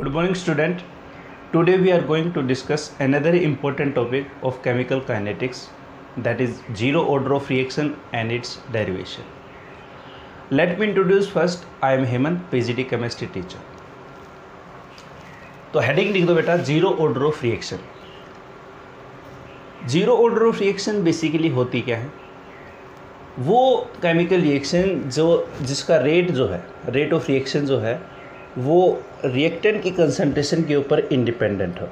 Good morning, student. Today we are going to discuss another important topic of chemical kinetics, that is zero order of reaction and its derivation. Let me introduce first. I am Hemant, PGT chemistry teacher. तो heading लिख दो बेटा, zero order of reaction. Zero order of reaction basically होती क्या है? वो chemical reaction जिसका rate of reaction जो है वो रिएक्टेंट की कंसंट्रेशन के ऊपर इंडिपेंडेंट हो,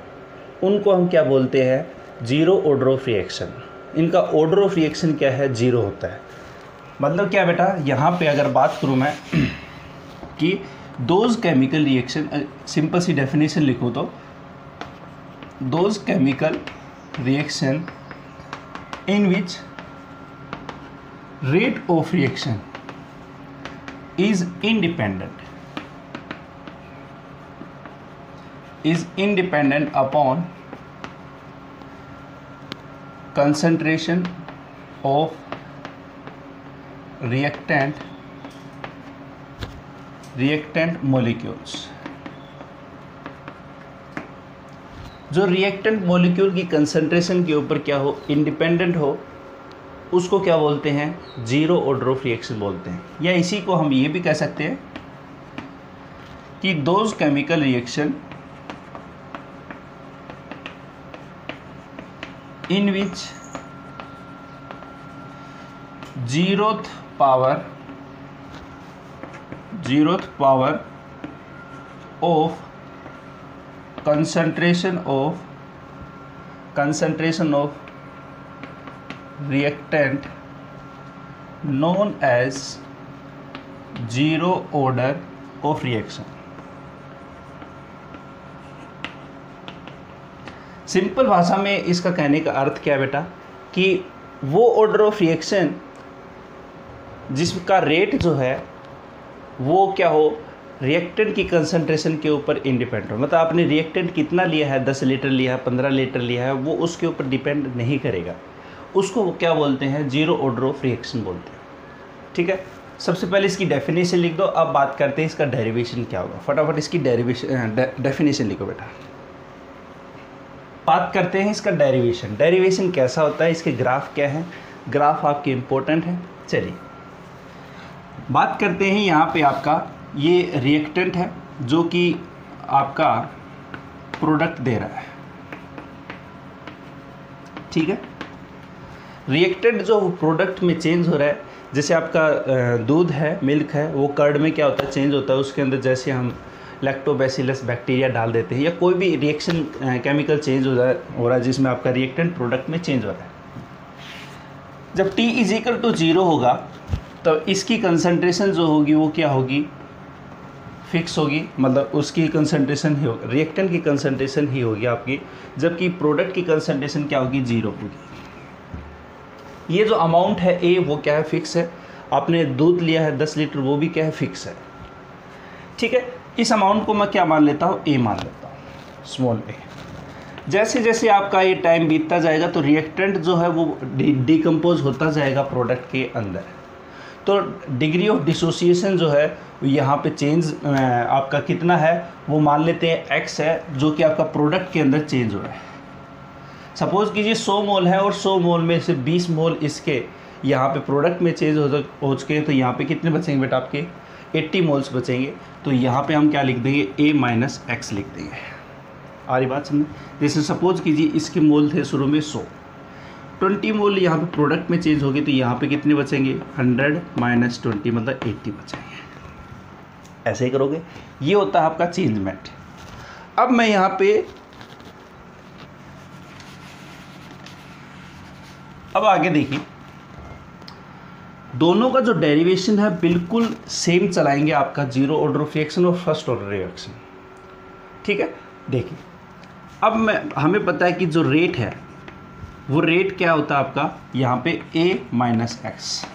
उनको हम क्या बोलते हैं? Zero order of reaction. इनका ऑर्डर ऑफ रिएक्शन क्या है? जीरो होता है. मतलब क्या बेटा, यहाँ पे अगर बात करूँ मैं कि दोज केमिकल रिएक्शन, सिंपल सी डेफिनेशन लिखो तो those chemical reaction in which rate of reaction is independent upon concentration of reactant molecules. जो रिएक्टेंट मॉलिक्यूल की कंसंट्रेशन के ऊपर क्या हो, इंडिपेंडेंट हो, उसको क्या बोलते हैं? जीरो ऑर्डर ऑफ रिएक्शन बोलते हैं. या इसी को हम ये भी कह सकते हैं कि those chemical reaction in which zeroth power of concentration of reactant known as zero order of reaction. Simple भाषा में इसका कहने का अर्थ क्या है बेटा, कि वो ऑर्डर ऑफ रिएक्शन जिसका रेट जो है वो क्या हो, रिएक्टेंट की कंसंट्रेशन के ऊपर इंडिपेंडेंट हो. मतलब आपने रिएक्टेंट कितना लिया है, 10 लीटर लिया है, 15 लीटर लिया है, वो उसके ऊपर डिपेंड नहीं करेगा. उसको क्या बोलते हैं? जीरो ऑर्डर ऑफ रिएक्शन बोलते हैं. ठीक है, सबसे पहले इसकी डेफिनेशन लिख दो. अब बात करते हैं इसका डेरिवेशन क्या होगा. फटाफट इसकी डेफिनेशन लिखो बेटा. बात करते हैं इसका डेरिवेशन. डेरिवेशन कैसा होता है, इसके ग्राफ क्या है? ग्राफ आपके इम्पोर्टेंट है. चलिए बात करते हैं. यहाँ पे आपका ये रिएक्टेंट है जो कि आपका प्रोडक्ट दे रहा है. ठीक है, रिएक्टेंट जो प्रोडक्ट में चेंज हो रहा है, जैसे आपका दूध है, मिल्क है, वो कर्ड में क्या होता है? चेंज होता है. उसके अंदर जैसे हम लैक्टोबैसिलस बैक्टीरिया डाल देते हैं, या कोई भी रिएक्शन केमिकल चेंज हो रहा है जिसमें आपका रिएक्टेंट प्रोडक्ट में चेंज हो रहा है. जब T = 0 होगा तो इसकी कंसंट्रेशन जो होगी वो क्या होगी? फिक्स होगी. मतलब उसकी कंसंट्रेशन ही होगी, रिएक्टेंट की कंसंट्रेशन ही होगी आपकी, जबकि प्रोडक्ट की कंसंट्रेशन क्या होगी? 0 होगी. ये जो अमाउंट है A, वो क्या है? फिक्स है. आपने दूध लिया है 10 लीटर, वो भी क्या है? फिक्स है. ठीक है, इस अमाउंट को मैं क्या मान लेता हूँ? A मान लेता हूँ, स्मॉल a. जैसे जैसे आपका ये टाइम बीतता जाएगा तो रिएक्टेंट जो है वो डिकम्पोज होता जाएगा प्रोडक्ट के अंदर. तो डिग्री ऑफ डिसोसिएशन जो है यहाँ पे चेंज आपका कितना है, वो मान लेते हैं x है, जो कि आपका प्रोडक्ट के अंदर चेंज हो रहा है. सपोज कीजिए 100 मोल है और 100 मोल में से 20 मोल इसके यहाँ पे प्रोडक्ट में चेंज हो चुके हैं. तो यहाँ पे कितने बचेंगे बेटा? आपके 80 मोल्स बचेंगे. तो यहाँ पे हम क्या लिख देंगे? a - x लिख देंगे. आ रही बात समझ? जैसे सपोज कीजिए इसके मोल थे शुरू में 100, 20 मोल यहाँ पे प्रोडक्ट में चेंज होगी, तो यहाँ पे कितने बचेंगे? 100 - 20 मतलब 80 बचेंगे. ऐसे ही करोगे. ये होता है आपका चेंजमेंट. अब मैं यहाँ पे अब आगे देखिए, दोनों का जो डेरिवेशन है बिल्कुल सेम चलाएंगे. आपका जीरो ऑर्डर ऑफ रिएक्शन और फर्स्ट ऑर्डर रिएक्शन. ठीक है, देखिए अब हमें पता है कि जो रेट है वो रेट क्या होता है आपका? यहाँ पे A - x.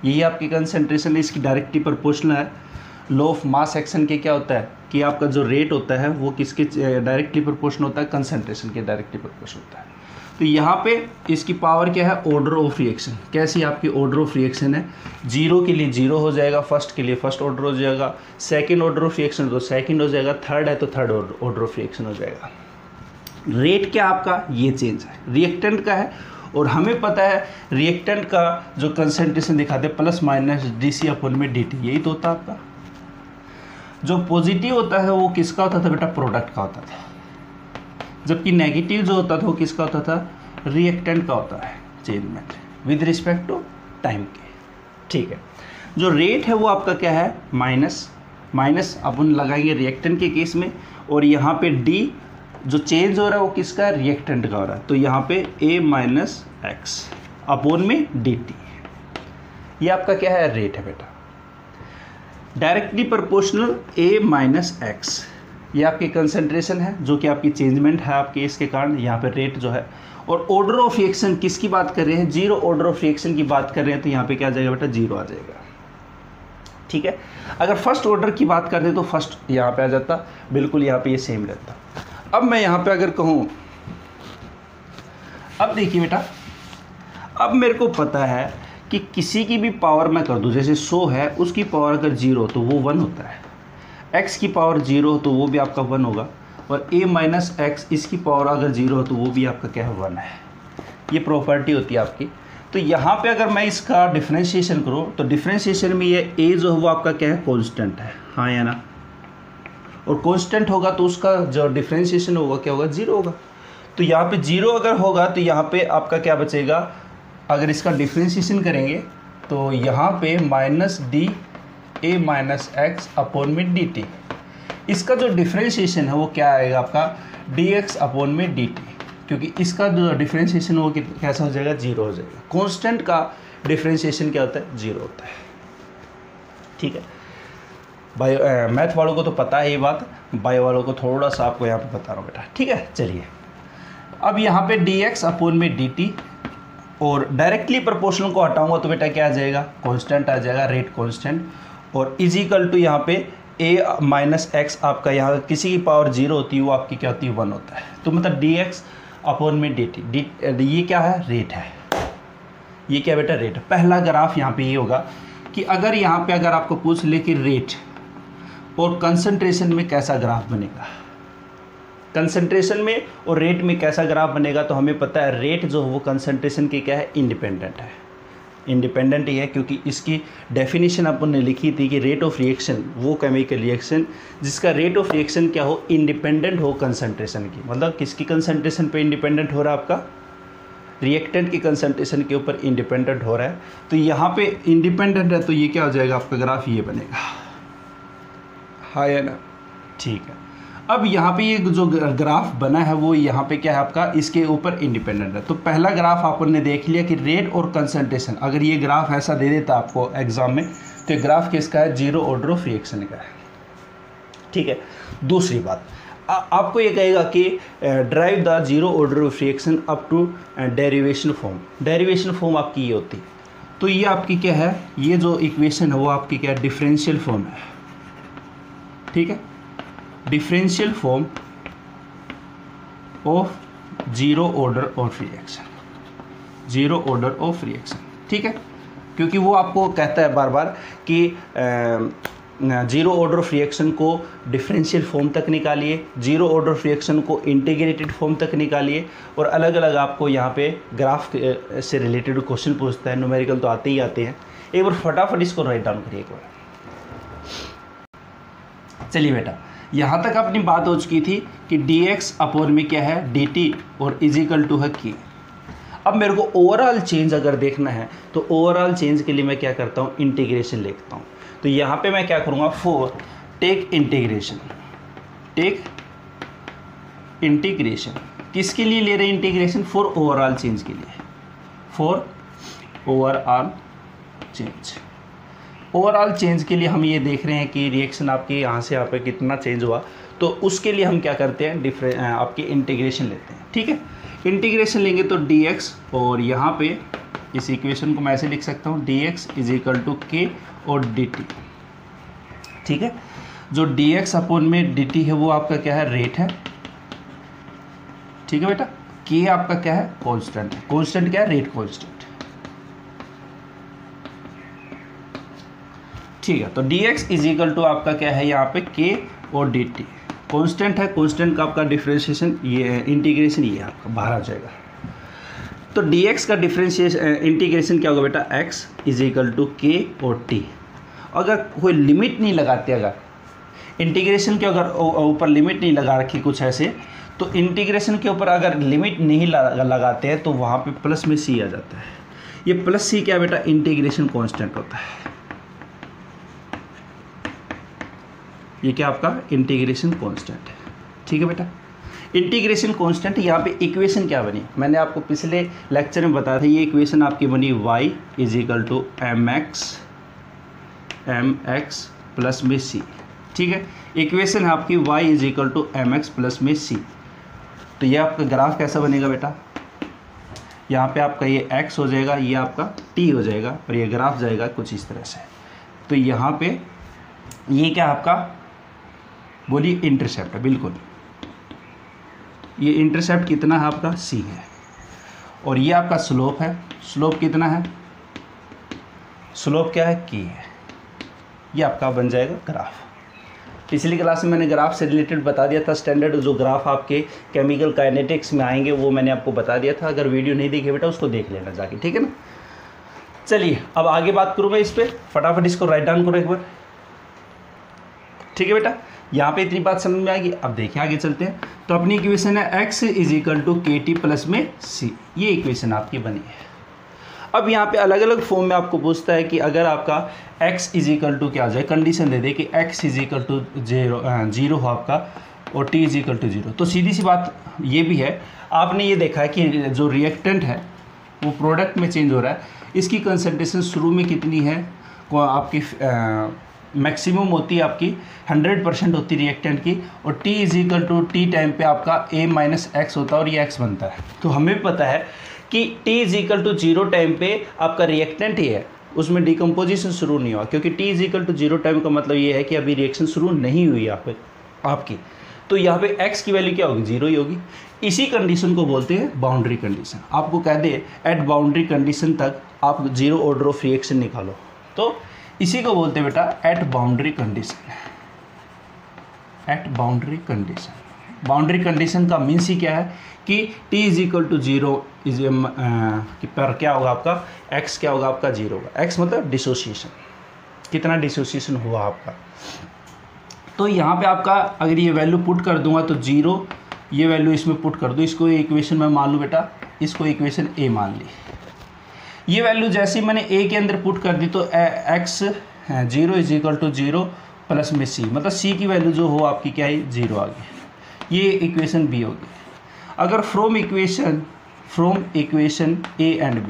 यही आपकी कंसंट्रेशन है, इसकी डायरेक्टली प्रोपोर्शनल है. लॉ ऑफ मास एक्शन के क्या होता है कि आपका जो रेट होता है वो किसके डायरेक्टली प्रोपोर्शनल होता है? कंसंट्रेशन के डायरेक्टली प्रोपोर्शनल होता है. तो यहाँ पे इसकी पावर क्या है, ऑर्डर ऑफ रिएक्शन। कैसी आपकी ऑर्डर ऑफ रिएक्शन है, 0 के लिए 0 हो जाएगा, फर्स्ट के लिए फर्स्ट ऑर्डर हो जाएगा, सेकंड ऑर्डर ऑफ रिएक्शन तो सेकंड हो जाएगा, थर्ड है तो थर्ड ऑर्डर ऑफ रिएक्शन हो जाएगा। रेट क्या आपका, ये चेंज है, रिएक्टेंट का है, और हमें पता है रिएक्टेंट का जो कंसंट्रेशन दिखाते हैं प्लस माइनस dC अपॉन में dt, यही तो होता है आपका। जो पॉजिटिव होता है वो किसका होता था बेटा, प्रोडक्ट का होता था, जबकि नेगेटिव जो होता था वो किसका होता था, रिएक्टेंट का होता है, चेंज में विद रिस्पेक्ट टू टाइम के। ठीक है, जो रेट है वो आपका क्या है, माइनस अपन लगाएंगे रिएक्टेंट के केस में, और यहाँ पे डी जो चेंज हो रहा है वो किसका, रिएक्टेंट का हो रहा है, तो यहाँ पे a माइनस एक्स अपॉन में dt, ये आपका क्या है, रेट है बेटा। Directly proportional a minus x, ये आपकी कंसंट्रेशन है जो कि आपकी चेंजमेंट है आपके इसके कारण, यहाँ पे रेट जो है। और ऑर्डर ऑफ रिएक्शन किसकी बात कर रहे हैं, 0 ऑर्डर ऑफ रिएक्शन की बात कर रहे हैं, तो यहाँ पे क्या आ जाएगा बेटा, 0 आ जाएगा। ठीक है, अगर फर्स्ट ऑर्डर की बात करते तो फर्स्ट यहाँ पे आ जाता, बिल्कुल यहाँ पे ये सेम रहता। अब मैं यहाँ पे अगर कहूँ, अब देखिए बेटा, अब मेरे को पता है कि किसी की भी पावर मैं कर दूँ, जैसे 100 है, उसकी पावर अगर 0 तो वो 1 होता है, x की पावर 0 हो तो वो भी आपका 1 होगा, और a माइनस एक्स इसकी पावर अगर 0 हो तो वो भी आपका क्या है, 1 है। ये प्रॉपर्टी होती है आपकी। तो यहाँ पे अगर मैं इसका डिफ्रेंशिएशन करूँ तो डिफ्रेंशिएशन में ये a जो है वो आपका क्या है, कांस्टेंट है, हाँ या ना, और कांस्टेंट होगा तो उसका जो डिफ्रेंशिएशन होगा क्या होगा, 0 होगा। तो यहाँ पे 0 अगर होगा तो यहाँ पे आपका क्या बचेगा, अगर इसका डिफ्रेंशिएशन करेंगे तो यहाँ पे minus D a minus x upon में dt, इसका जो डिफ्रेंशिएशन है वो क्या आएगा आपका, dx अपॉन में dt, क्योंकि इसका जो डिफ्रेंशिएशन वो कैसा हो जाएगा, 0 हो जाएगा। कांस्टेंट का डिफ्रेंशिएशन क्या होता है, 0 होता है। ठीक है, बायो मैथ वालों को तो पता है ये बात, बायो वालों को थोड़ा सा आपको यहाँ पे बता रहा हूँ बेटा। ठीक है, चलिए अब यहाँ पे dx अपॉन में dt, और डायरेक्टली प्रोपोर्शनल को हटाऊंगा तो बेटा क्या आ जाएगा, कांस्टेंट आ जाएगा, रेट कांस्टेंट, और इज इक्वल टू यहाँ पे a माइनस एक्स, आपका यहाँ किसी की पावर 0 होती है वो आपकी क्या होती है, 1 होता है। तो मतलब dx अपॉन में dt, ये क्या है, रेट है, ये क्या बेटा, रेट। पहला ग्राफ यहाँ पे ये होगा कि अगर यहाँ पे अगर आपको पूछ ले कि रेट और कंसंट्रेशन में कैसा ग्राफ बनेगा, कंसंट्रेशन में और रेट में कैसा ग्राफ बनेगा, तो हमें पता है रेट जो है वो कंसंट्रेशन की क्या है, इंडिपेंडेंट है, इंडिपेंडेंट ही है, क्योंकि इसकी डेफिनेशन अपन ने लिखी थी कि रेट ऑफ रिएक्शन वो केमिकल रिएक्शन जिसका रेट ऑफ रिएक्शन क्या हो, इंडिपेंडेंट हो कंसंट्रेशन की। मतलब किसकी कंसंट्रेशन पे इंडिपेंडेंट हो रहा है, आपका रिएक्टेंट की कंसंट्रेशन के ऊपर इंडिपेंडेंट हो रहा है। तो यहाँ पे इंडिपेंडेंट है तो ये क्या हो जाएगा, आपका ग्राफ ये बनेगा, हाँ या ना। ठीक है, अब यहाँ पे ये जो ग्राफ बना है वो यहाँ पे क्या है आपका, इसके ऊपर इंडिपेंडेंट है। तो पहला ग्राफ आपन ने देख लिया कि रेट और कंसंट्रेशन, अगर ये ग्राफ ऐसा दे देता आपको एग्जाम में तो ये ग्राफ किसका है, 0 ऑर्डर ऑफ रिएक्शन का है। ठीक है, दूसरी बात आपको ये कहेगा कि derive the 0 order of reaction up to derivation form. Derivation form आपकी ये होती है, तो ये आपकी क्या है, ये जो इक्वेशन है वो आपकी क्या है, डिफरेंशियल फॉर्म है। ठीक है, differential form of 0 order of reaction, 0 order of reaction. ठीक है, क्योंकि वो आपको कहता है बार बार कि 0 ऑर्डर ऑफ रिएक्शन को डिफरेंशियल फॉर्म तक निकालिए, 0 ऑर्डर ऑफ रिएक्शन को इंटीग्रेटेड फॉर्म तक निकालिए, और अलग अलग आपको यहाँ पे ग्राफ से रिलेटेड क्वेश्चन पूछता है, न्यूमेरिकल तो आते ही आते हैं। एक बार फटाफट इसको राइट डाउन करिए एक बार। चलिए बेटा, यहाँ तक अपनी बात हो चुकी थी कि dx अपॉन में क्या है, dt, और इजिकल टू है k। अब मेरे को ओवरऑल चेंज अगर देखना है तो ओवरऑल चेंज के लिए मैं क्या करता हूँ, इंटीग्रेशन लिखता हूँ। तो यहाँ पे मैं क्या करूँगा, for take integration, take integration किसके लिए ले रहे हैं इंटीग्रेशन, फॉर ओवरऑल चेंज के लिए, for overall change. Overall change के लिए हम ये देख रहे हैं कि रिएक्शन आपकी यहाँ से यहाँ पे कितना चेंज हुआ, तो उसके लिए हम क्या करते हैं, आपकी इंटीग्रेशन लेते हैं। ठीक है, इंटीग्रेशन लेंगे तो dx, और यहाँ पे इस इक्वेशन को मैं ऐसे लिख सकता हूँ, dx is equal to k और dt। ठीक है, जो dx अपॉन में dt है वो आपका क्या है, रेट है। ठीक है बेटा, के आपका क्या है, कांस्टेंट है। कांस्टेंट क्या है, रेट कांस्टेंट। ठीक है, तो dx इज इक्वल टू आपका क्या है यहाँ पे k और dt कांस्टेंट है। कांस्टेंट का आपका डिफरेंशिएशन ये इंटीग्रेशन ये आपका बाहर आ जाएगा। तो dx का डिफरेंशिएशन इंटीग्रेशन क्या होगा बेटा, x is equal to k और t। अगर कोई लिमिट नहीं लगाते, अगर इंटीग्रेशन के अगर ऊपर लिमिट नहीं लगा रखी कुछ ऐसे, तो इंटीग्रेशन के ऊपर अगर लिमिट नहीं लगाते हैं तो वहाँ पे प्लस में c आ जाता है। ये प्लस c क्या बेटा, इंटीग्रेशन कांस्टेंट होता है। ये क्या आपका इंटीग्रेशन कांस्टेंट है। ठीक है बेटा, इंटीग्रेशन कांस्टेंट। यहाँ पे इक्वेशन क्या बनी, मैंने आपको पिछले लेक्चर में बताया था। ये इक्वेशन आपकी बनी y is equal to mx plus में c। ठीक है, इक्वेशन है आपकी y is equal to mx plus में c। तो ये आपका ग्राफ कैसा बनेगा बेटा, यहाँ पे आपका ये x हो जाएगा, ये आपका t हो जाएगा, और ये ग्राफ जाएगा कुछ इस तरह से। तो यहाँ पे ये क्या आपका, बोलिए इंटरसेप्ट है। बिल्कुल, ये इंटरसेप्ट कितना है आपका, c है, और ये आपका स्लोप है। स्लोप कितना है, स्लोप क्या है, k है। ये आपका बन जाएगा ग्राफ। पिछली क्लास में मैंने ग्राफ से रिलेटेड बता दिया था। स्टैंडर्ड जो ग्राफ आपके केमिकल काइनेटिक्स में आएंगे वो मैंने आपको बता दिया था। अगर वीडियो नहीं देखे बेटा उसको देख लेना जाके, ठीक है ना। चलिए अब आगे बात करूँ मैं इस पर, फटाफट इसको राइट डाउन करो एक बार। ठीक है बेटा, यहाँ पे इतनी बात समझ में आएगी। अब देखिए आगे चलते हैं। तो अपनी इक्वेशन है x इज इक्वल टू के टी प्लस में c। ये इक्वेशन आपकी बनी है। अब यहाँ पे अलग अलग फॉर्म में आपको पूछता है कि अगर आपका x इज इक्वल टू क्या आ जाए, कंडीशन दे दे कि x is equal to zero हो आपका और t is equal to zero. तो सीधी सी बात ये भी है, आपने ये देखा है कि जो रिएक्टेंट है वो प्रोडक्ट में चेंज हो रहा है। इसकी कंसंट्रेशन शुरू में कितनी है, आपकी मैक्सिमम होती है आपकी 100% होती है रिएक्टेंट की, और t is equal to T time पे आपका a माइनस एक्स होता है और ये x बनता है। तो हमें पता है कि t is equal to zero time पे आपका रिएक्टेंट ही है, उसमें डिकम्पोजिशन शुरू नहीं हुआ, क्योंकि t is equal to zero time का मतलब ये है कि अभी रिएक्शन शुरू नहीं हुई यहाँ पे आपकी। तो यहाँ पे x की वैल्यू क्या होगी, जीरो ही होगी। इसी कंडीशन को बोलते हैं बाउंड्री कंडीशन। आपको कह दे एट बाउंड्री कंडीशन तक आप जीरो ऑर्डर ऑफ रिएक्शन निकालो, तो इसी को बोलते हैं बेटा at boundary condition. At boundary condition, boundary condition का मीन्स ही क्या है कि t is equal to zero is पर क्या होगा आपका, x क्या होगा आपका, जीरो होगा। x मतलब डिसोसिएशन, कितना डिसोसिएशन हुआ आपका। तो यहाँ पे आपका अगर ये वैल्यू पुट कर दूंगा तो जीरो, ये वैल्यू इसमें पुट कर दूँ, इसको इक्वेशन में मान लूँ बेटा, इसको इक्वेशन a मान ली। ये वैल्यू जैसे ही मैंने a के अंदर पुट कर दी तो x zero is equal to zero plus में c, मतलब c की वैल्यू जो हो आपकी क्या है, जीरो आ गई। ये इक्वेशन b होगी। अगर from equation a and b,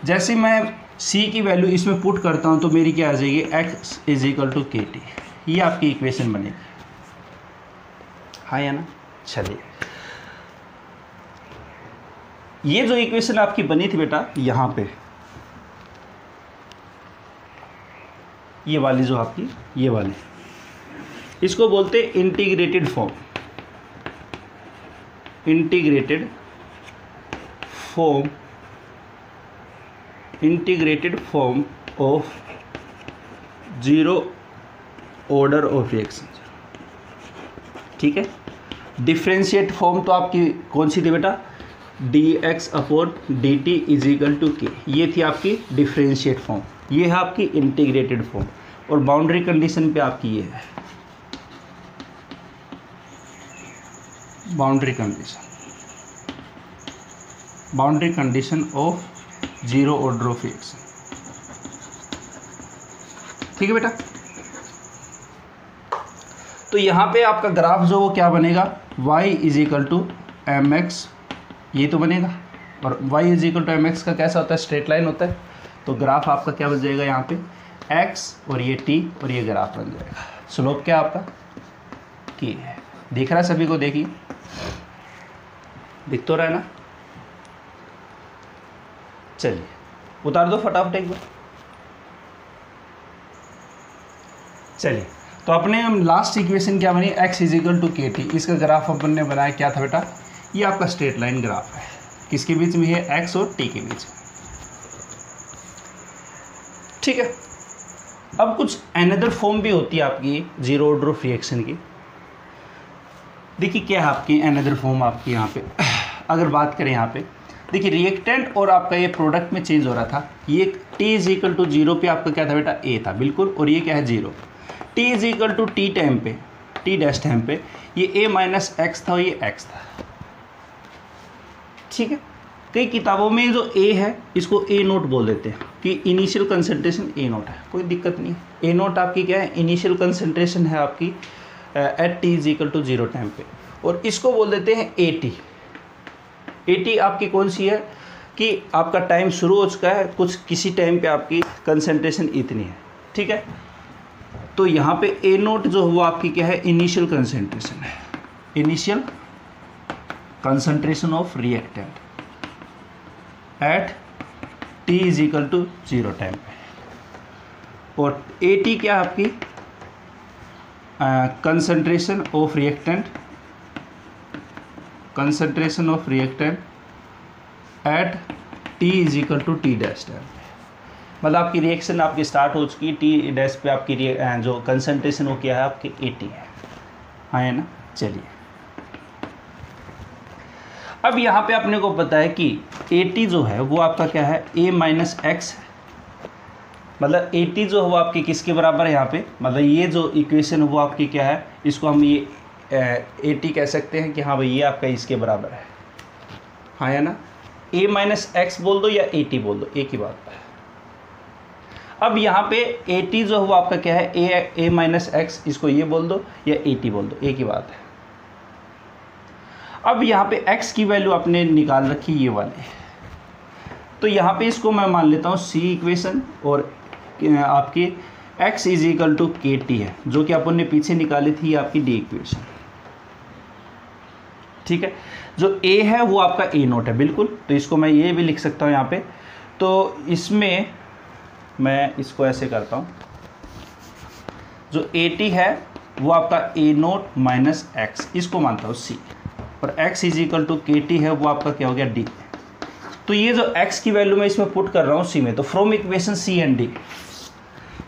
जैसे मैं c की वैल्यू इसमें पुट करता हूँ तो मेरी क्या आ जाएगी, x इज इक्वल टू के टी। ये आपकी इक्वेशन बनेगी, हाँ या ना। चलिए ये जो इक्वेशन आपकी बनी थी बेटा, यहाँ पे ये वाली जो आपकी, ये वाली, इसको बोलते हैं integrated form. Integrated form of zero order of reaction. ठीक है, डिफरेंशिएट फॉर्म तो आपकी कौन सी थी बेटा, dx upon dt is equal to K, ये थी आपकी डिफरेंशिएट फॉर्म। ये है आपकी इंटीग्रेटेड फॉर्म, और बाउंड्री कंडीशन पे आपकी ये है boundary condition of zero order of reaction. ठीक है बेटा, तो यहाँ पे आपका ग्राफ जो वो क्या बनेगा, y is equal to M X, ये तो बनेगा, और y is equal to M X का कैसा होता है, स्ट्रेट लाइन होता है। तो ग्राफ आपका क्या बन जाएगा, यहाँ पे x और ये t और ये ग्राफ बन जाएगा। स्लोप क्या आपका k है, दिख रहा है सभी को, देखिए दिख तो रहा है ना। चलिए उतार दो फटाफट एक बार। चलिए तो अपने हम लास्ट इक्वेशन क्या बनी, x इज इक्वल टू के टी, इसका ग्राफ अपन ने बनाया क्या था बेटा, ये आपका स्ट्रेट लाइन ग्राफ है, किसके बीच में है, एक्स और टी के बीच में। ठीक है, अब कुछ अनदर फॉर्म भी होती है आपकी जीरो ऑर्डर ऑफ रिएक्शन की। देखिए क्या है आपकी अनदर फॉर्म आपकी यहाँ पे अगर बात करें यहाँ पे देखिए रिएक्टेंट और आपका ये प्रोडक्ट में चेंज हो रहा था। ये t इज इक्वल टू 0 पे आपका क्या था बेटा, a था बिल्कुल, और ये क्या है 0। t is equal to t time पे, t डैश टाइम पे ये a माइनस एक्स था और ये x था। ठीक है, कई किताबों में जो a है इसको a नोट बोल देते हैं कि इनिशियल कंसंट्रेशन a नोट है, कोई दिक्कत नहीं है। a नोट आपकी क्या है, इनिशियल कंसंट्रेशन है आपकी at t is equal to 0 time पे, और इसको बोल देते हैं at। at आपकी कौन सी है कि आपका टाइम शुरू हो चुका है, कुछ किसी टाइम पे आपकी कंसंट्रेशन इतनी है। ठीक है, तो यहाँ पे a नोट जो हुआ आपकी क्या है, इनिशियल कंसंट्रेशन है, initial concentration of reactant at t is equal to 0 time पे, और at क्या है आपकी concentration of reactant, concentration of reactant at t is equal to t dash time. मतलब आपकी रिएक्शन आपकी स्टार्ट हो चुकी है, t डैश पे आपकी जो कंसंट्रेशन वो क्या है आपकी at है। हाँ है ना, चलिए अब यहाँ पे अपने को पता है कि at जो है वो आपका क्या है, a माइनस एक्स है। मतलब at जो है वो आपकी किसके बराबर है यहाँ पे, मतलब ये जो इक्वेशन है वो आपकी क्या है, इसको हम ये at कह सकते हैं कि हाँ भाई ये आपका इसके बराबर है। हाँ है ना, a माइनस एक्स बोल दो या at बोल दो, एक ही बात है। अब यहाँ पे at जो है वो आपका क्या है, a माइनस एक्स, इसको ये बोल दो या at बोल दो, एक ही बात है। अब यहाँ पे x की वैल्यू आपने निकाल रखी ये वाले, तो यहाँ पे इसको मैं मान लेता हूँ c इक्वेशन, और आपकी x इज इक्वल टू के टी है, जो कि अपन ने पीछे निकाली थी ये आपकी d इक्वेशन। ठीक है, जो a है वो आपका a नोट है बिल्कुल, तो इसको मैं ये भी लिख सकता हूँ यहाँ पे। तो इसमें मैं इसको ऐसे करता हूँ, जो at है वो आपका a नोट माइनस एक्स, इसको मानता हूँ c, और x इज इक्वल टू के टी है वो आपका क्या हो गया d। तो ये जो x की वैल्यू मैं इसमें पुट कर रहा हूँ c में, तो from equation c and d,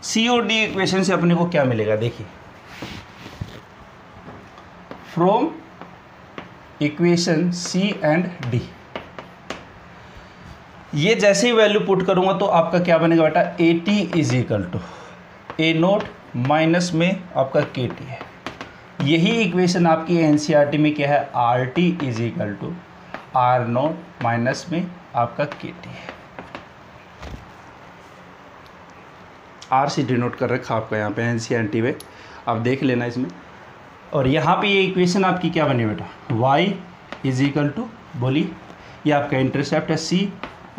c और d इक्वेशन से अपने को क्या मिलेगा, देखिए from equation c and d, ये जैसे ही वैल्यू पुट करूंगा तो आपका क्या बनेगा बेटा, at is equal to a naught minus में आपका के टी है। यही इक्वेशन आपकी एनसीईआरटी में क्या है, R T is equal to R naught minus में आपका के टी है। आर से डिनोट कर रखा आपका यहाँ पे एनसीईआरटी में, आप देख लेना इसमें। और यहाँ पे ये इक्वेशन आपकी क्या बनी बेटा, y इज इक्वल टू, बोलिए ये आपका इंटरसेप्ट है c,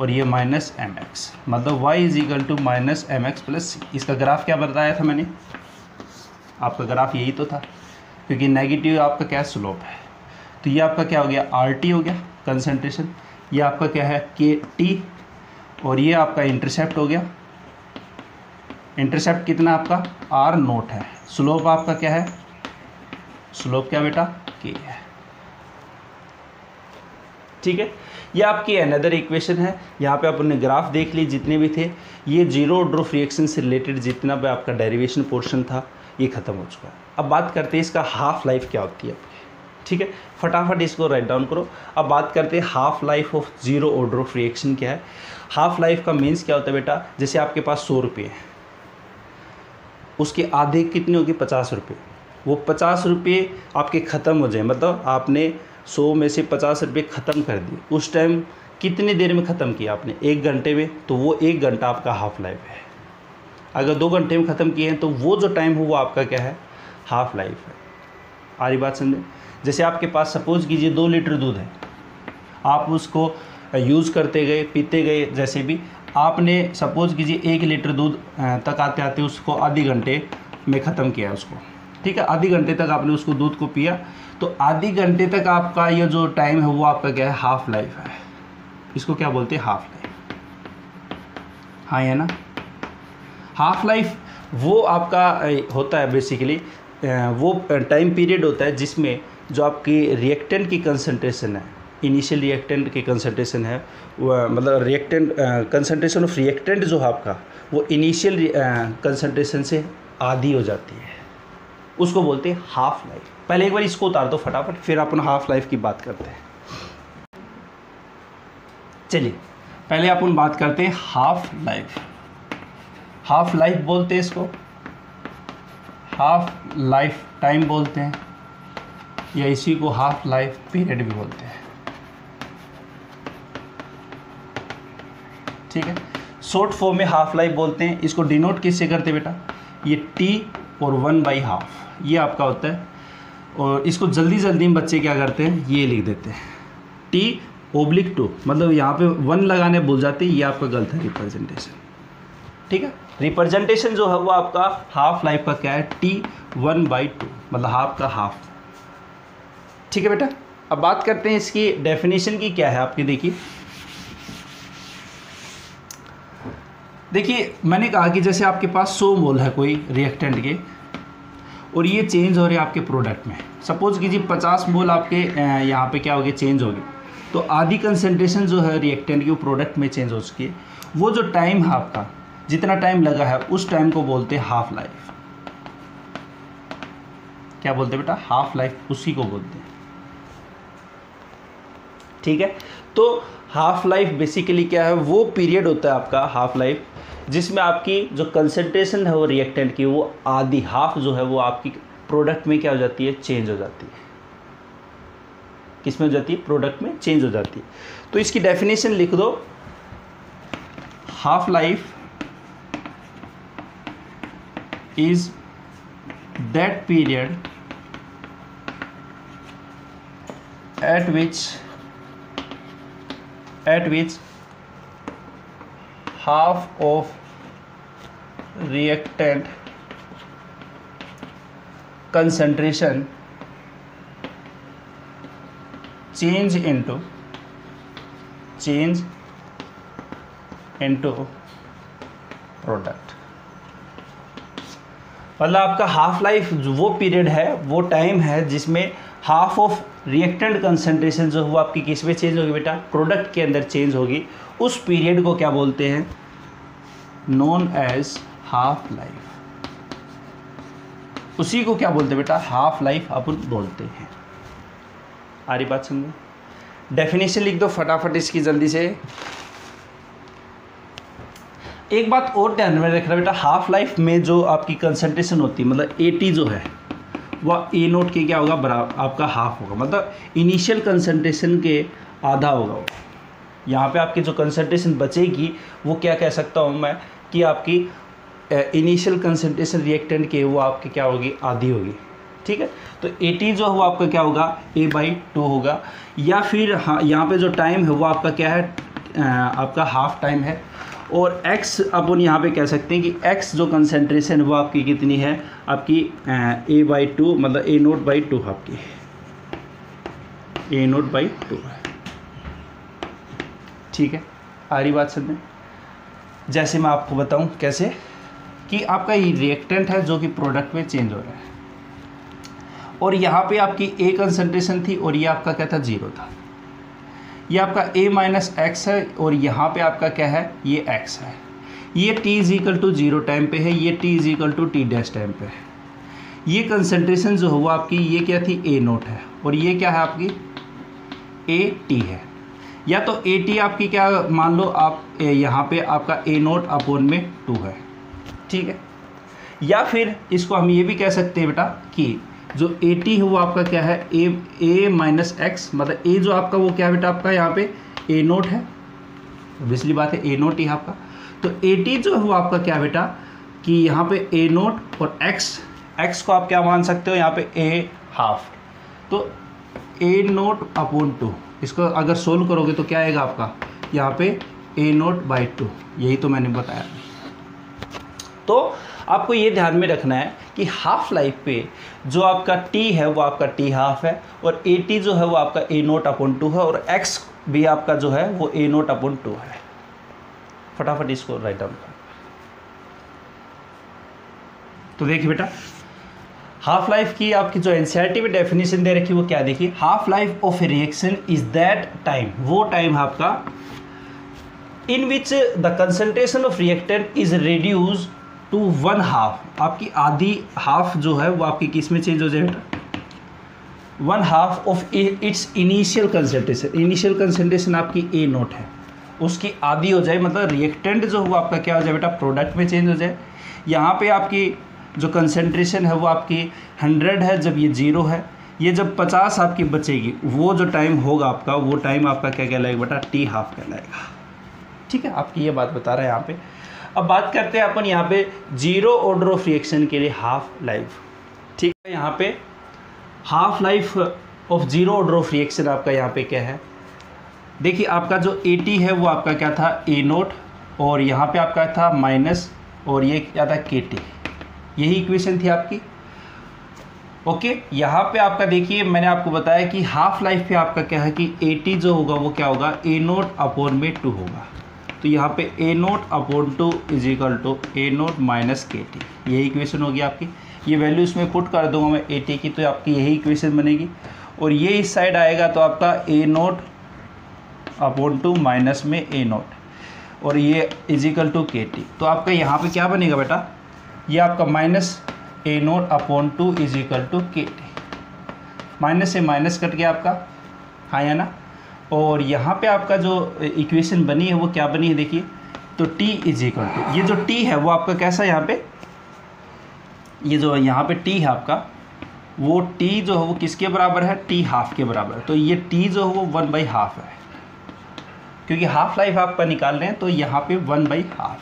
और ये माइनस एम एक्स, मतलब y is equal to minus M X plus C. इसका ग्राफ क्या बताया था मैंने, आपका ग्राफ यही तो था, क्योंकि नेगेटिव आपका क्या स्लोप है। तो ये आपका क्या हो गया, आर टी हो गया कंसंट्रेशन, ये आपका क्या है के टी, और ये आपका इंटरसेप्ट हो गया। इंटरसेप्ट कितना आपका आर नोट है, स्लोप आपका क्या है, स्लोप क्या बेटा के है। ठीक है, ये आपकी अनदर इक्वेशन है। यहाँ पे अपन ने ग्राफ देख ली जितने भी थे, ये जीरो ऑर्डर ऑफ रिएक्शन से रिलेटेड जितना भी आपका डेरिवेशन पोर्शन था ये ख़त्म हो चुका है। अब बात करते हैं इसका हाफ लाइफ क्या होती है। ठीक है, फटाफट इसको राइट डाउन करो। अब बात करते हैं half life of zero order of reaction क्या है। हाफ लाइफ का मीन्स क्या होता है बेटा, जैसे आपके पास 100 रुपये हैं, उसके आधे कितने होगी 50 रुपये, वो 50 रुपये आपके ख़त्म हो जाए, मतलब आपने 100 में से 50 रुपये ख़त्म कर दिए, उस टाइम कितनी देर में ख़त्म किया आपने, 1 घंटे में, तो वो 1 घंटा आपका हाफ लाइफ है। अगर 2 घंटे में ख़त्म किए हैं तो वो जो टाइम हो वो आपका क्या है, हाफ लाइफ है। आ रही बात समझे। जैसे आपके पास सपोज कीजिए 2 लीटर दूध है, आप उसको यूज़ करते गए पीते गए, जैसे भी आपने सपोज कीजिए 1 लीटर दूध तक आते आते उसको आधे घंटे में ख़त्म किया उसको। ठीक है, आधे घंटे तक आपने उसको दूध को पिया, तो आधे घंटे तक आपका ये जो टाइम है वो आपका क्या है, हाफ लाइफ है। इसको क्या बोलते हैं, हाफ लाइफ। हाँ है ना, हाफ लाइफ वो आपका होता है बेसिकली, वो टाइम पीरियड होता है जिसमें जो आपकी रिएक्टेंट की कंसंट्रेशन है इनिशियल रिएक्टेंट के कंसंट्रेशन है मतलब रिएक्टेंट कंसंट्रेशन ऑफ रिएक्टेंट जो है आपका वो इनिशियल कंसंट्रेशन से आधी हो जाती है, उसको बोलते हैं हाफ लाइफ। पहले एक बार इसको उतार दो फटाफट, फिर अपन हाफ लाइफ की बात करते हैं। चलिए पहले अपन बात करते हैं हाफ लाइफ। हाफ लाइफ बोलते हैं इसको, हाफ लाइफ टाइम बोलते हैं, या इसी को हाफ लाइफ पीरियड भी बोलते हैं। ठीक है, शॉर्ट फॉर्म में हाफ लाइफ बोलते हैं। इसको डिनोट किससे करते हैं बेटा, ये टी और 1/2 ये आपका होता है। और इसको जल्दी जल्दी में बच्चे क्या करते हैं, ये लिख देते हैं T/2, मतलब यहाँ पे 1 लगाने भूल जाते हैं, ये आपका गलत है रिप्रेजेंटेशन। ठीक है, रिप्रेजेंटेशन जो है वो आपका हाफ लाइफ का क्या है, T/1/2, मतलब हाफ का हाफ। ठीक है बेटा, अब बात करते हैं इसकी डेफिनेशन की क्या है आपकी। देखिए मैंने कहा कि जैसे आपके पास 100 मोल है कोई रिएक्टेंट के, और ये चेंज हो रहे हैं आपके प्रोडक्ट में। सपोज कीजिए 50 मोल आपके यहाँ पे क्या हो गए, चेंज हो गए, तो आधी कंसंट्रेशन जो है रिएक्टेंट की वो प्रोडक्ट में चेंज हो चुकी है। वो जो टाइम है आपका, जितना टाइम लगा है, उस टाइम को बोलते हैं हाफ लाइफ। क्या बोलते हैं बेटा, हाफ लाइफ, उसी को बोलते हैं। ठीक है, तो हाफ लाइफ बेसिकली क्या है, वो पीरियड होता है आपका हाफ लाइफ जिसमें आपकी जो कंसंट्रेशन है वो रिएक्टेंट की वो आधी, हाफ जो है वो आपकी प्रोडक्ट में क्या हो जाती है, चेंज हो जाती है। किस में हो जाती है, प्रोडक्ट में चेंज हो जाती है। तो इसकी डेफिनेशन लिख दो, half life is that period at which half of reactant concentration change into product. मतलब आपका हाफ लाइफ वो पीरियड है, वो टाइम है जिसमें हाफ ऑफ रिएक्टेंट कंसंट्रेशन जो है वो आपकी किस में चेंज होगी बेटा, प्रोडक्ट के अंदर चेंज होगी। उस पीरियड को क्या बोलते हैं, नोन एज हाफ लाइफ। उसी को क्या बोलते हैं बेटा, हाफ लाइफ अपन बोलते हैं। आ रही बात समझो। डेफिनेशन लिख दो फटाफट इसकी जल्दी से। एक बात और ध्यान में रखना बेटा, हाफ लाइफ में जो आपकी कंसंट्रेशन होती है, मतलब AT जो है वह A नोट के क्या होगा, बराबर आपका हाफ होगा, मतलब इनिशियल कंसंट्रेशन के आधा होगा। यहाँ पे आपकी जो कंसंट्रेशन बचेगी वो क्या कह सकता हूँ मैं कि आपकी इनिशियल कंसंट्रेशन रिएक्टेंट के वो आपकी क्या होगी, आधी होगी। ठीक है, तो AT जो है वो आपका क्या होगा, A/2 होगा। या फिर हाँ, यहाँ पे जो टाइम है वो आपका क्या है, आपका हाफ टाइम है। और x अपन यहाँ पे कह सकते हैं कि x जो कंसंट्रेशन वो आपकी कितनी है, आपकी A/2, मतलब A0/2 आपकी A0/2 है। ठीक है, आ रही बात समझ में। जैसे मैं आपको बताऊं कैसे, कि आपका ये रिएक्टेंट है जो कि प्रोडक्ट में चेंज हो रहा है, और यहाँ पे आपकी A कंसंट्रेशन थी और ये आपका क्या था, 0 था। ये आपका A-x है और यहाँ पे आपका क्या है, ये x है। ये t=0 टाइम पे है, ये t=t' टाइम पे है। ये कंसंट्रेशन जो है वो आपकी ये क्या थी, A0 है, और ये क्या है आपकी AT है। या तो AT आपकी क्या मान लो आप, यहाँ पे आपका A0/2 है। ठीक है, या फिर इसको हम ये भी कह सकते हैं बेटा कि जो AT है वो आपका क्या है, A-x, मतलब A जो आपका वो क्या है बेटा, आपका यहाँ पे A0 है, ऑब्वियसली बात है A0 ही आपका। तो AT जो है वो आपका क्या है बेटा, कि यहाँ पे A0 और x को आप क्या मान सकते हो, यहाँ पे A/2, तो A0/2। इसको अगर सोल्व करोगे तो क्या आएगा आपका, यहाँ पे A0/2, यही तो मैंने बताया। तो आपको ये ध्यान में रखना है कि हाफ लाइफ पे जो आपका T है वो आपका T½ है, और AT जो है वो आपका A0/2 है, और x भी आपका जो है वो A0/2 है। फटाफट इसको राइट डाउन कर। तो देखिए बेटा, हाफ लाइफ की आपकी जो एनसीईआरटी में डेफिनेशन दे रखी है वो क्या देखिए, half life of a reaction is that time, वो टाइम आपका in which the concentration of reactant is reduce to 1/2, आपकी आधी हाफ जो है वो आपकी किस में चेंज हो जाएगा, 1/2 of its initial concentration. Initial concentration आपकी ए नोट है, उसकी आधी हो जाए, मतलब रिएक्टेंट जो हुआ आपका क्या हो जाए बेटा, प्रोडक्ट में चेंज हो जाए। यहाँ पे आपकी जो कंसंट्रेशन है वो आपकी 100 है, जब ये 0 है, ये जब 50 आपकी बचेगी, वो जो टाइम होगा आपका, वो टाइम आपका क्या कहलाएगा बेटा, T½ कहलाएगा। ठीक है, आपकी ये बात बता रहा है यहाँ पे। अब बात करते हैं अपन यहाँ पे जीरो ऑर्डर ऑफ रिएक्शन के लिए हाफ लाइफ। ठीक है, यहाँ पे half life of zero order of reaction आपका यहाँ पे क्या है, देखिए आपका जो AT है वो आपका क्या था, A0, और यहाँ पे आपका था माइनस, और ये क्या था, KT। यही इक्वेशन थी आपकी। ओके, यहाँ पे आपका देखिए मैंने आपको बताया कि हाफ लाइफ पे आपका क्या है कि AT जो होगा वो क्या होगा, A0/2 होगा। तो यहाँ पे A0/2 is equal to A0 minus KT, यही इक्वेशन होगी आपकी। ये वैल्यू इसमें पुट कर दूंगा मैं AT की, तो आपकी यही इक्वेशन बनेगी। और ये इस साइड आएगा तो आपका A0/2 माइनस में A0, और ये इज इक्वल टू KT। तो आपका यहाँ पे क्या बनेगा बेटा, ये आपका minus A0/2 is equal to KT। Minus से माइनस कट गया आपका, हाँ या ना। और यहाँ पे आपका जो इक्वेशन बनी है वो क्या बनी है देखिए, तो T इज इक्वल टू, ये जो T है वो आपका कैसा है यहाँ पे, ये जो यहाँ पे T है आपका, वो T जो है वो किसके बराबर है, T½ के बराबर। तो ये T जो है वो 1/2 है, क्योंकि हाफ लाइफ आपका निकाल रहे हैं, तो यहाँ पे 1/2।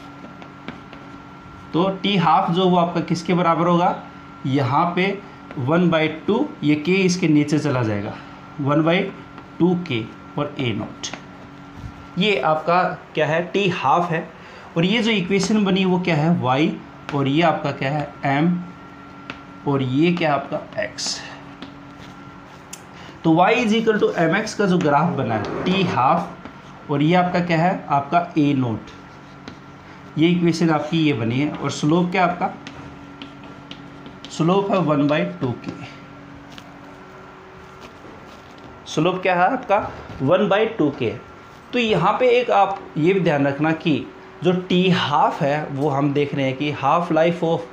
तो T½ जो वो आपका किसके बराबर होगा, यहाँ पे 1/2, ये K इसके नीचे चला जाएगा, 1/2K और A0। ये आपका क्या है, T½ है। और ये जो इक्वेशन बनी वो क्या है, Y, और ये आपका क्या है, M, और ये क्या है आपका X। तो Y is equal to mx का जो ग्राफ बना है T½ और ये आपका क्या है, आपका A0, ये इक्वेशन आपकी ये बनी है। और स्लोप क्या आपका, स्लोप है 1/2K। स्लोप क्या है आपका, 1/2K। तो यहाँ पे एक आप ये भी ध्यान रखना कि जो T½ है वो हम देख रहे हैं कि half life of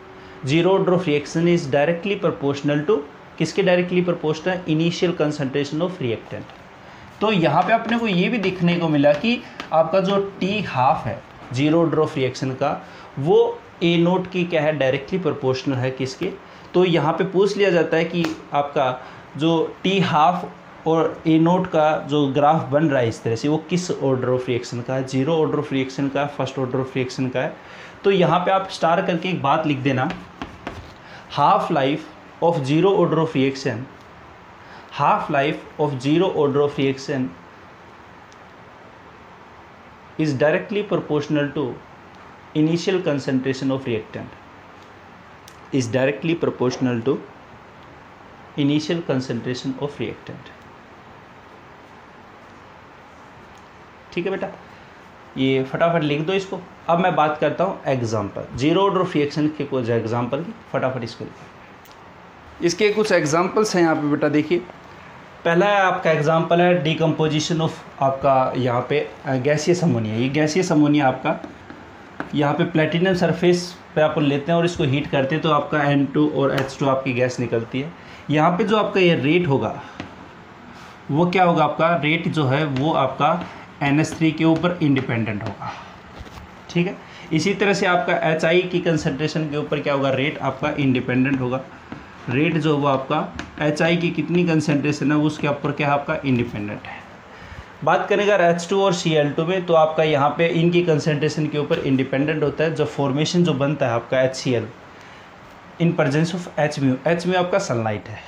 zero order of reaction is directly proportional to, किसके directly proportional, initial concentration of reactant. तो यहाँ पे अपने को ये भी देखने को मिला कि आपका जो T½ है जीरो ऑर्डर ऑफ रिएक्शन का, वो A0 की क्या है, डायरेक्टली प्रोपोर्शनल है किसके। तो यहाँ पे पूछ लिया जाता है कि आपका जो T½ और A0 का जो ग्राफ बन रहा है इस तरह से, वो किस ऑर्डर ऑफ रिएक्शन का है, जीरो ऑर्डर ऑफ रिएक्शन का, फर्स्ट ऑर्डर ऑफ रिएक्शन का है। तो यहाँ पे आप स्टार करके एक बात लिख देना, half life of zero order of reaction, half life of zero order of reaction is directly proportional to initial concentration of reactant, is directly proportional to initial concentration of reactant। ठीक है बेटा, ये फटाफट लिख दो इसको। अब मैं बात करता हूँ example, zero order of reaction के कुछ एग्जाम्पल की, फटाफट इसको लिखो। इसके कुछ एग्जाम्पल्स हैं यहाँ पे बेटा, देखिए पहला है आपका एग्जांपल है डिकम्पोजिशन ऑफ आपका यहाँ पे गैसियस अमोनिया। ये गैसियस अमोनिया आपका यहाँ पे प्लेटिनम सरफेस पे अपन लेते हैं और इसको हीट करते हैं, तो आपका N2 और H2 आपकी गैस निकलती है। यहाँ पे जो आपका ये रेट होगा वो क्या होगा, आपका रेट जो है वो आपका NH3 के ऊपर इंडिपेंडेंट होगा। ठीक है, इसी तरह से आपका HI की कंसनट्रेशन के ऊपर क्या होगा, रेट आपका इंडिपेंडेंट होगा। रेट जो वो आपका HI की कितनी कंसंट्रेशन है उसके ऊपर क्या है, आपका इंडिपेंडेंट है। बात करें अगर H2 और Cl2 में, तो आपका यहाँ पे इनकी कंसंट्रेशन के ऊपर इंडिपेंडेंट होता है। जो फॉर्मेशन जो बनता है आपका HCl in presence of H mu, H mu आपका सनलाइट है।